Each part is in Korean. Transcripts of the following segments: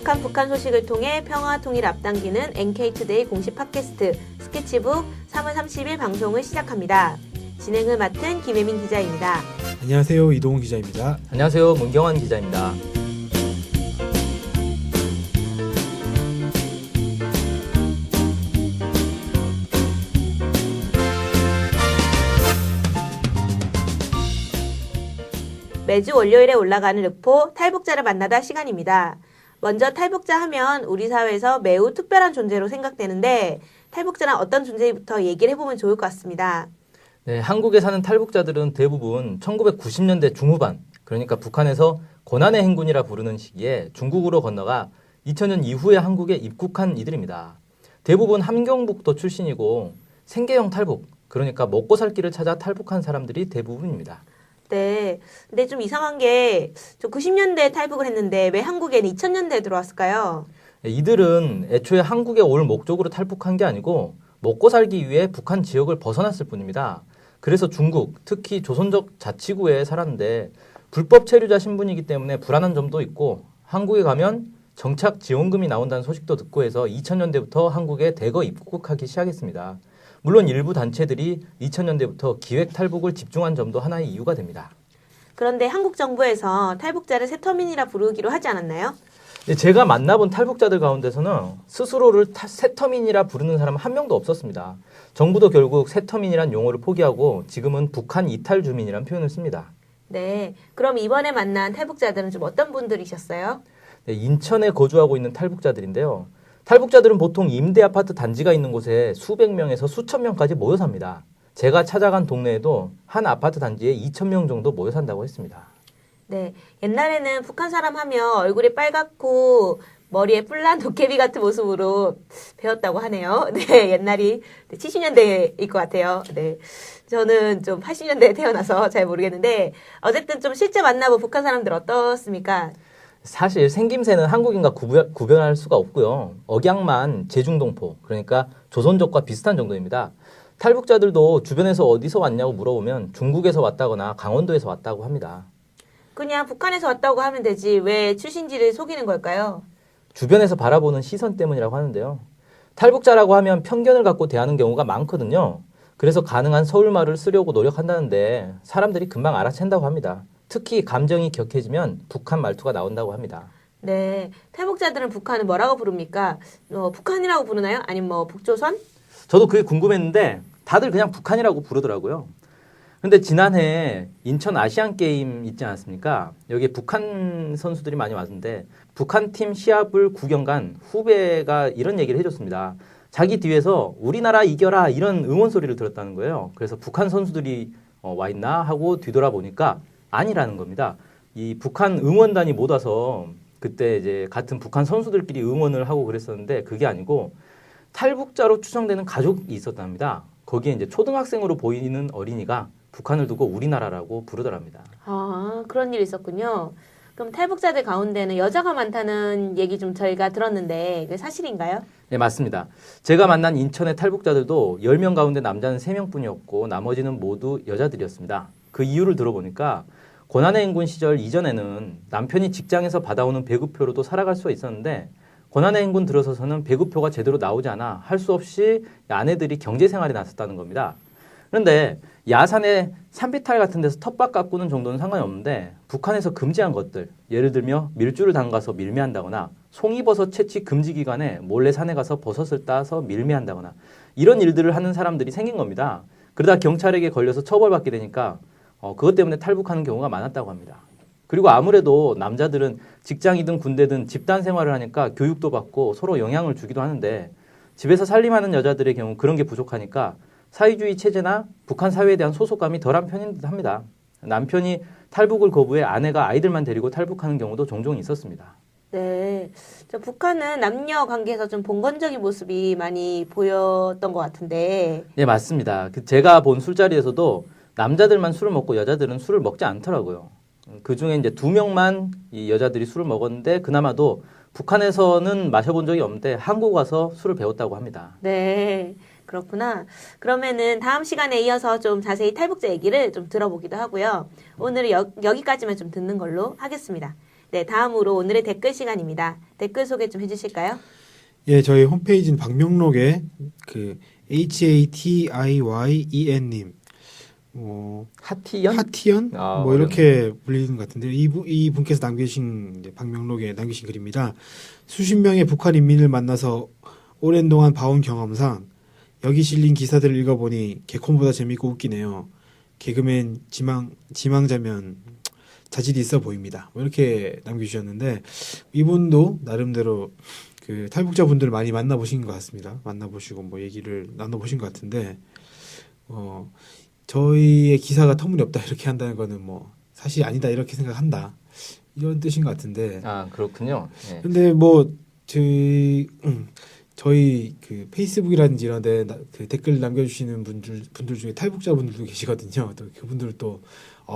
정확한 북한 소식을 통해 평화 통일 앞당기는 NK투데이 공식 팟캐스트 스케치북 3월 30일 방송을 시작합니다. 진행을 맡은 김혜민 기자입니다. 안녕하세요. 이동훈 기자입니다. 안녕하세요. 문경환 기자입니다. 매주 월요일에 올라가는 르포 탈북자를 만나다 시간입니다. 먼저 탈북자 하면 우리 사회에서 매우 특별한 존재로 생각되는데 탈북자는 어떤 존재부터 얘기를 해보면 좋을 것 같습니다. 네, 한국에 사는 탈북자들은 대부분 1990년대 중후반, 그러니까 북한에서 고난의 행군이라 부르는 시기에 중국으로 건너가 2000년 이후에 한국에 입국한 이들입니다. 대부분 함경북도 출신이고 생계형 탈북, 그러니까 먹고 살 길을 찾아 탈북한 사람들이 대부분입니다. 네, 근데 좀 이상한 게 저 90년대에 탈북을 했는데 왜 한국에는 2000년대에 들어왔을까요? 이들은 애초에 한국에 올 목적으로 탈북한 게 아니고 먹고 살기 위해 북한 지역을 벗어났을 뿐입니다. 그래서 중국, 특히 조선족 자치구에 살았는데 불법 체류자 신분이기 때문에 불안한 점도 있고 한국에 가면 정착 지원금이 나온다는 소식도 듣고 해서 2000년대부터 한국에 대거 입국하기 시작했습니다. 물론 일부 단체들이 2000년대부터 기획 탈북을 집중한 점도 하나의 이유가 됩니다. 그런데 한국 정부에서 탈북자를 새터민이라 부르기로 하지 않았나요? 제가 만나본 탈북자들 가운데서는 스스로를 새터민이라 부르는 사람은 한 명도 없었습니다. 정부도 결국 새터민이란 용어를 포기하고 지금은 북한 이탈 주민이란 표현을 씁니다. 네, 그럼 이번에 만난 탈북자들은 좀 어떤 분들이셨어요? 네, 인천에 거주하고 있는 탈북자들인데요. 탈북자들은 보통 임대 아파트 단지가 있는 곳에 수백 명에서 수천 명까지 모여 삽니다. 제가 찾아간 동네에도 한 아파트 단지에 2,000명 정도 모여 산다고 했습니다. 네, 옛날에는 북한 사람 하면 얼굴이 빨갛고 머리에 뿔난 도깨비 같은 모습으로 배웠다고 하네요. 네, 옛날이 70년대일 것 같아요. 네, 저는 좀 80년대에 태어나서 잘 모르겠는데 어쨌든 좀 실제 만나본 북한 사람들 어떻습니까? 사실 생김새는 한국인과 구별할 수가 없고요. 억양만 제중동포, 그러니까 조선족과 비슷한 정도입니다. 탈북자들도 주변에서 어디서 왔냐고 물어보면 중국에서 왔다거나 강원도에서 왔다고 합니다. 그냥 북한에서 왔다고 하면 되지 왜 출신지를 속이는 걸까요? 주변에서 바라보는 시선 때문이라고 하는데요. 탈북자라고 하면 편견을 갖고 대하는 경우가 많거든요. 그래서 가능한 서울말을 쓰려고 노력한다는데 사람들이 금방 알아챈다고 합니다. 특히 감정이 격해지면 북한 말투가 나온다고 합니다. 네, 탈북자들은 북한을 뭐라고 부릅니까? 북한이라고 부르나요? 아니면 뭐 북조선? 저도 그게 궁금했는데 다들 그냥 북한이라고 부르더라고요. 근데 지난해 인천 아시안게임 있지 않았습니까? 여기에 북한 선수들이 많이 왔는데 북한팀 시합을 구경 간 후배가 이런 얘기를 해줬습니다. 자기 뒤에서 우리나라 이겨라 이런 응원 소리를 들었다는 거예요. 그래서 북한 선수들이 와 있나 하고 뒤돌아보니까 아니라는 겁니다. 이 북한 응원단이 못 와서 그때 이제 같은 북한 선수들끼리 응원을 하고 그랬었는데 그게 아니고 탈북자로 추정되는 가족이 있었답니다. 거기에 이제 초등학생으로 보이는 어린이가 북한을 두고 우리나라라고 부르더랍니다. 아, 그런 일이 있었군요. 그럼 탈북자들 가운데는 여자가 많다는 얘기 좀 저희가 들었는데 그게 사실인가요? 네, 맞습니다. 제가 만난 인천의 탈북자들도 10명 가운데 남자는 3명뿐이었고 나머지는 모두 여자들이었습니다. 그 이유를 들어보니까 고난의 행군 시절 이전에는 남편이 직장에서 받아오는 배급표로도 살아갈 수 있었는데 고난의 행군 들어서서는 배급표가 제대로 나오지 않아 할 수 없이 아내들이 경제생활에 나섰다는 겁니다. 그런데 야산에 산비탈 같은 데서 텃밭 가꾸는 정도는 상관이 없는데 북한에서 금지한 것들, 예를 들며 밀주를 담가서 밀매한다거나 송이버섯 채취 금지 기간에 몰래 산에 가서 버섯을 따서 밀매한다거나 이런 일들을 하는 사람들이 생긴 겁니다. 그러다 경찰에게 걸려서 처벌받게 되니까 그것 때문에 탈북하는 경우가 많았다고 합니다. 그리고 아무래도 남자들은 직장이든 군대든 집단 생활을 하니까 교육도 받고 서로 영향을 주기도 하는데 집에서 살림하는 여자들의 경우 그런 게 부족하니까 사회주의 체제나 북한 사회에 대한 소속감이 덜한 편인 듯 합니다. 남편이 탈북을 거부해 아내가 아이들만 데리고 탈북하는 경우도 종종 있었습니다. 네, 저 북한은 남녀 관계에서 좀 봉건적인 모습이 많이 보였던 것 같은데. 네, 맞습니다. 제가 본 술자리에서도 남자들만 술을 먹고 여자들은 술을 먹지 않더라고요. 그 중에 이제 2명만 이 여자들이 술을 먹었는데 그나마도 북한에서는 마셔본 적이 없는데 한국 와서 술을 배웠다고 합니다. 네, 그렇구나. 그러면은 다음 시간에 이어서 좀 자세히 탈북자 얘기를 좀 들어보기도 하고요. 오늘은 여기까지만 좀 듣는 걸로 하겠습니다. 네, 다음으로 오늘의 댓글 시간입니다. 댓글 소개 좀 해주실까요? 예, 저희 홈페이지는 방명록에 그 HATIYEN님, 하티연? 하티연 아, 뭐 이렇게 불리는 것 같은데 이 분께서 남기신 이제 방명록에 남기신 글입니다. 수십 명의 북한 인민을 만나서 오랜 동안 봐온 경험상 여기 실린 기사들을 읽어보니 개콘보다 재밌고 웃기네요. 개그맨 지망자면 자질이 있어 보입니다. 뭐 이렇게 남겨주셨는데 이분도 나름대로 그 탈북자분들 많이 만나보신 것 같습니다. 만나보시고 뭐 얘기를 나눠보신 것 같은데 저희의 기사가 터무니없다 이렇게 한다는 거는 뭐 사실 아니다 이렇게 생각한다 이런 뜻인 것 같은데 아, 그렇군요. 예. 근데 뭐 저희 그 페이스북이라든지 이런 데 그 댓글 남겨주시는 분들 중에 탈북자분들도 계시거든요. 또 그분들 또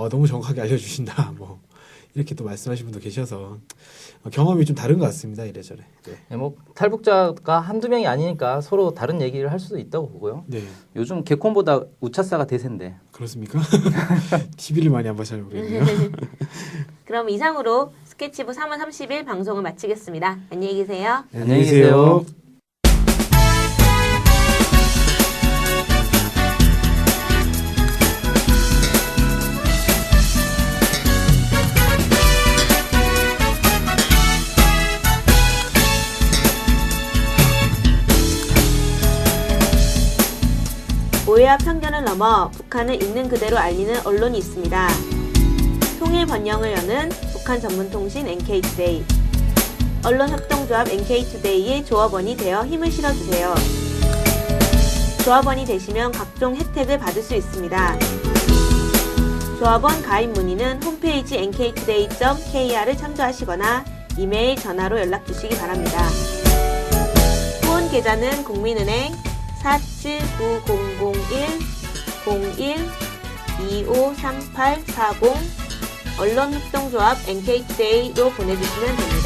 너무 정확하게 알려주신다 뭐 이렇게 또 말씀하시는 분도 계셔서 경험이 좀 다른 것 같습니다. 이래저래. 네. 예, 뭐 탈북자가 한두 명이 아니니까 서로 다른 얘기를 할 수도 있다고 보고요. 네. 요즘 개콘보다 우차사가 대세인데. 그렇습니까? TV를 많이 안 봐서 잘 모르겠네요. 그럼 이상으로 스케치북 3월 30일 방송을 마치겠습니다. 안녕히 계세요. 네, 안녕히 계세요. 오해와 편견을 넘어 북한을 있는 그대로 알리는 언론이 있습니다. 통일 번영을 여는 북한 전문통신 NK투데이, 언론협동조합 NK투데이의 조합원이 되어 힘을 실어주세요. 조합원이 되시면 각종 혜택을 받을 수 있습니다. 조합원 가입 문의는 홈페이지 nktoday.kr을 참조하시거나 이메일, 전화로 연락 주시기 바랍니다. 후원 계좌는 국민은행 479001-01-253840 언론협동조합 NK투데이로 보내주시면 됩니다.